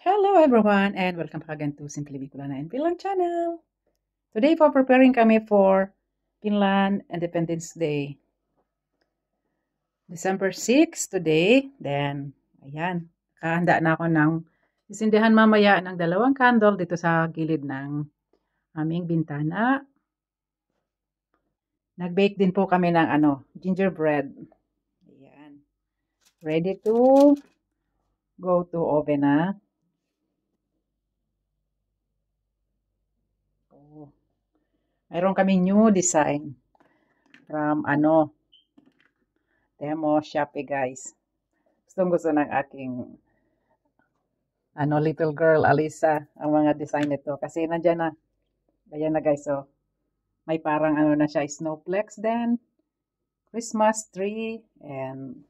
Hello everyone and welcome back again to Simply Bicolana and Finland channel. Today po preparing kami for Finland Independence Day. December 6 today. Then, ayan. Nakahanda na ako ng isindihan mamaya ng 2 candle dito sa gilid ng aming bintana. Nag-bake din po kami ng gingerbread. Ayan. Ready to go to oven na. Mayroon kami new design from Temo Shopee, guys. Gusto ng aking little girl Alisa ang mga design nito kasi nandiyan na. Ayan na, guys. So may parang na siya, snowflakes then Christmas tree and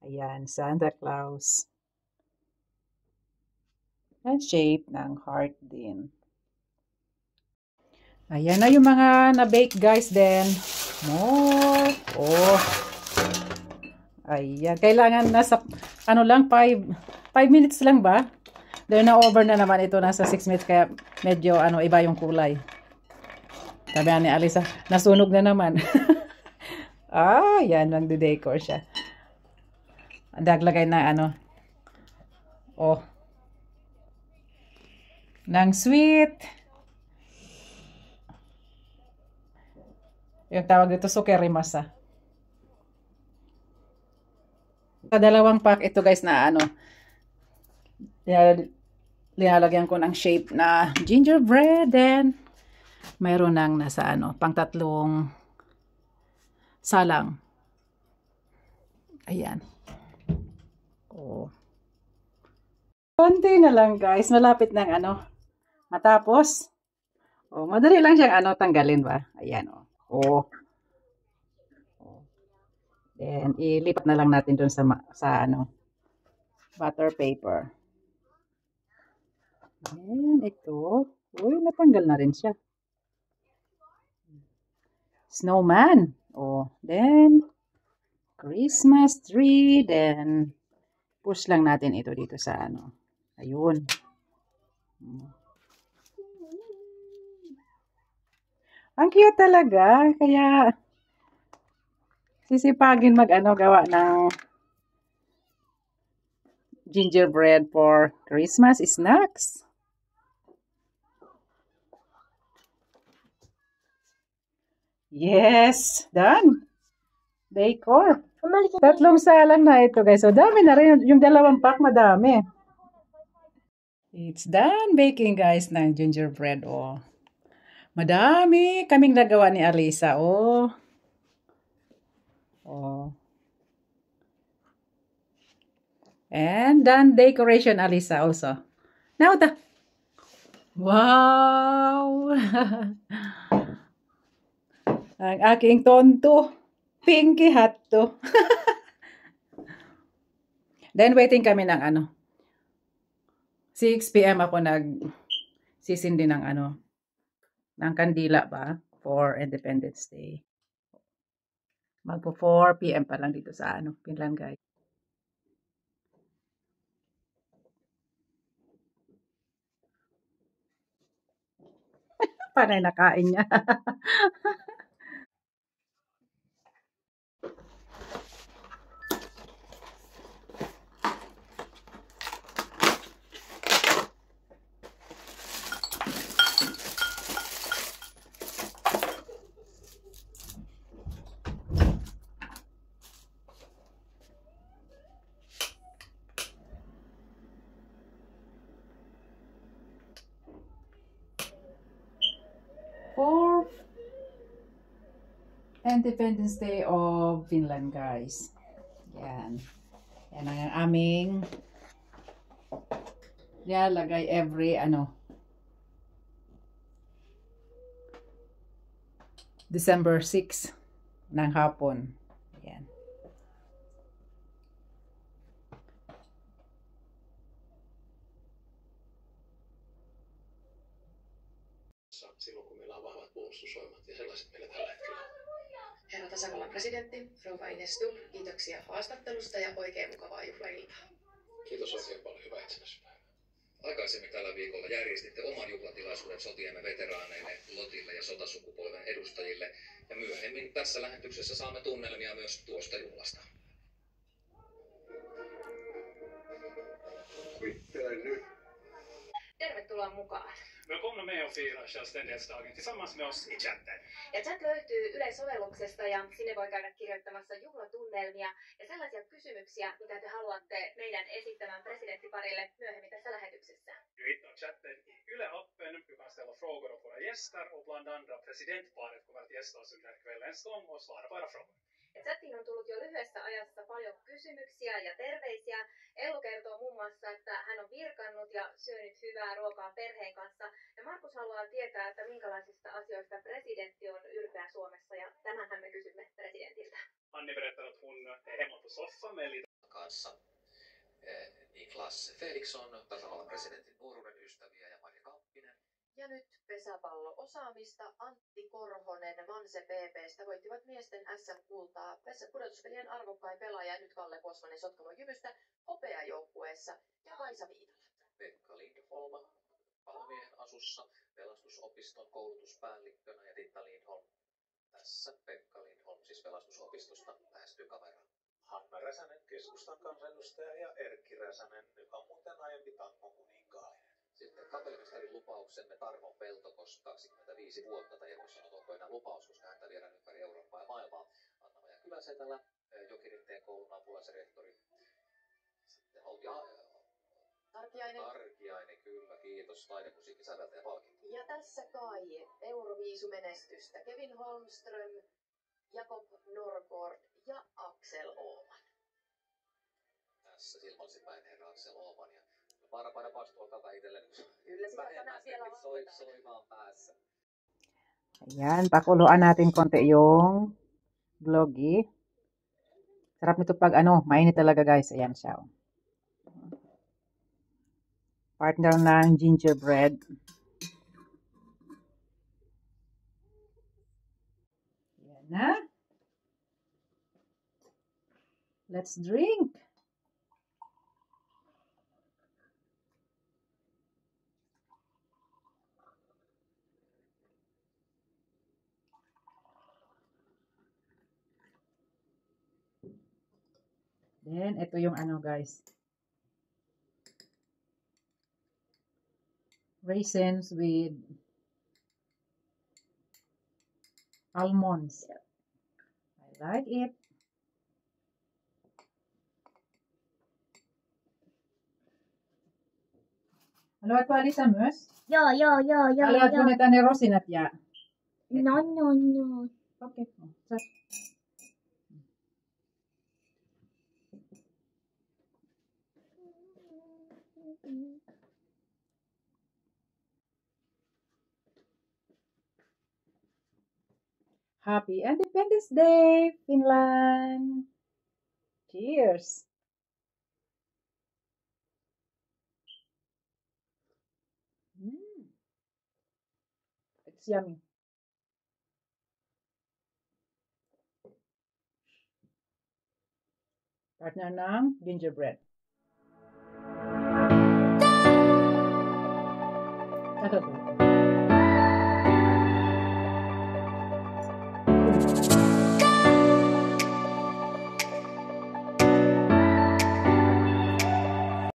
ayan, Santa Claus. And shape ng heart din. Ayan na yung mga na-bake, guys. Then, more. Oh. Ayan. Kailangan nasa, 5 minutes lang ba? Then, na-over na naman ito. Nasa 6 minutes. Kaya, medyo, iba yung kulay. Sabi ni Alisa, nasunog na naman. Yan. Nagde-decor siya. Daglagay na, ng sweet. Yung tawag dito, sukerimasa. Sa 2 pack, ito guys na linalagyan ko ng shape na gingerbread. Then, mayroon ng nasa pang 3 salang. Ayan. Oh. Konti na lang, guys. Malapit ng matapos. Oh, madali lang siyang tanggalin ba? Ayan, oh. Oh. Then, ilipat na lang natin dun sa butter paper. Ayan, ito. Uy, natanggal na rin siya. Snowman. Oh, then, Christmas tree. Then, push lang natin ito dito sa Ayun. Ang cute talaga. Kaya, sisipagin gawa ng gingerbread for Christmas snacks. Yes, done. Decor. 3 salang na ito, guys. So, dami na rin. Yung 2 pack, madami. It's done baking, guys, ng gingerbread. Oh. Madami kaming nagawa ni Alisa. Oh. Oh. And done decoration, Alisa, also. Now, wow! Ang aking tonto. Pinky hat to. Then, waiting kami ng 6 p.m. ako nagsisindi ng ng kandila ba for Independence Day. Magpo 4 p.m. pa lang dito sa Finland, guys. Panay nakain niya. For Independence Day of Finland, guys. Yan. Yan ang aming nilalagay every December 6 ng hapon. Yan. Silloin kun meillä on vahvat puolustusvoimat ja sellaiset meillä tällä hetkellä. Herra tasavallan presidentti, rouva Ines Stubb, kiitoksia haastattelusta ja oikein mukavaa juhlailtaa. Kiitos oikein paljon, hyvää itsenäisyyspäivää. Aikaisemmin tällä viikolla järjestitte oman juhlatilaisuuden sotiemme veteraaneille, lotille ja sotasukupolven edustajille, ja myöhemmin tässä lähetyksessä saamme tunnelmia myös tuosta juhlasta. Tervetuloa mukaan. Välkomna med och fira självständighetsdagen tillsammans med oss i chatten. Ja chat löytyy Yle-sovelluksesta ja sinne voi käydä kirjoittamassa juhlatunnelmia ja sellaisia kysymyksiä, mitä te haluatte meidän esittämään presidenttiparille myöhemmin tässä lähetyksessä. Du hittar chatten i Yle-appen. Du kan ställa frågor åt våra gäster och bland andra presidentparet kommer att gästa oss under kvällens gång och svara på era frågor. Ja chattiin on tullut jo lyhyessä ajassa paljon kysymyksiä ja terveisiä. Ellu kertoo muun muassa, että hän on virkannut ja syönyt hyvää ruokaa perheen kanssa. Ja Markus haluaa tietää, että minkälaisista asioista presidentti on ylpeä Suomessa. Ja tämänhän me kysymme presidentiltä. Anni berättar att hon är hemma på soffan med lite Kanssa Niklas Felixson, tasavallan presidentin nuoruuden ystäviä ja Maria Kauppinen. Ja nyt pesäpallo-osaamista. Antti Korhonen Manse PP:stä voittivat miesten SM-kultaa. Pudotuspelien arvokkain pelaaja nyt Kalle Kosmanen Sotkamon Jyvystä hopeajoukkueessa ja Kaisa Viitala. Pekka Lindholm, Palomiehen asussa, pelastusopiston koulutuspäällikkönä ja Titta Lindholm. Tässä Pekka Lindholm, siis pelastusopistosta, lähestyy kameraa. Hanna Räsänen, keskustan kansanedustaja, ja Erkki Räsänen, joka on muuten aiempi tangon kuninkaallinen. Sitten kapellimestarin lupauksemme Tarmo Peltokos, 25 vuotta, tai joku sanoo, onko enää lupaus, koska häntä viedään ympäri Eurooppaa ja maailmaa. Anna-Maja Kyläsetälä, Jokirinteen koulun apulaisrehtori. Sitten Outi Tarkiainen, kyllä, kiitos, taidemusiikin säveltäjä palkinto. Ja tässä Kai Euroviisumenestystä. Kevin Holmström, Jakob Norgård ja Axel Åhman. Tässä silmallisinpäin herra Axel Åhman ja Varpaina pastuolta vähitellen. Kyllä sitä tänään vielä soimaan päässä. Ayan, pakuluan natin konti yung vloggy. Sarap nito pag mainit talaga guys. Ayan siya. Partner ng gingerbread. Ayan na. Let's drink. Then, ito yung guys. Raisins with almonds. I like it. Haluatko Alisa myös? Joo. Haluatko ne tänne rosinat ja... No. Okei. Okay. Happy Independence Day, Finland! Cheers! It's yummy. Partner ng gingerbread. Ito.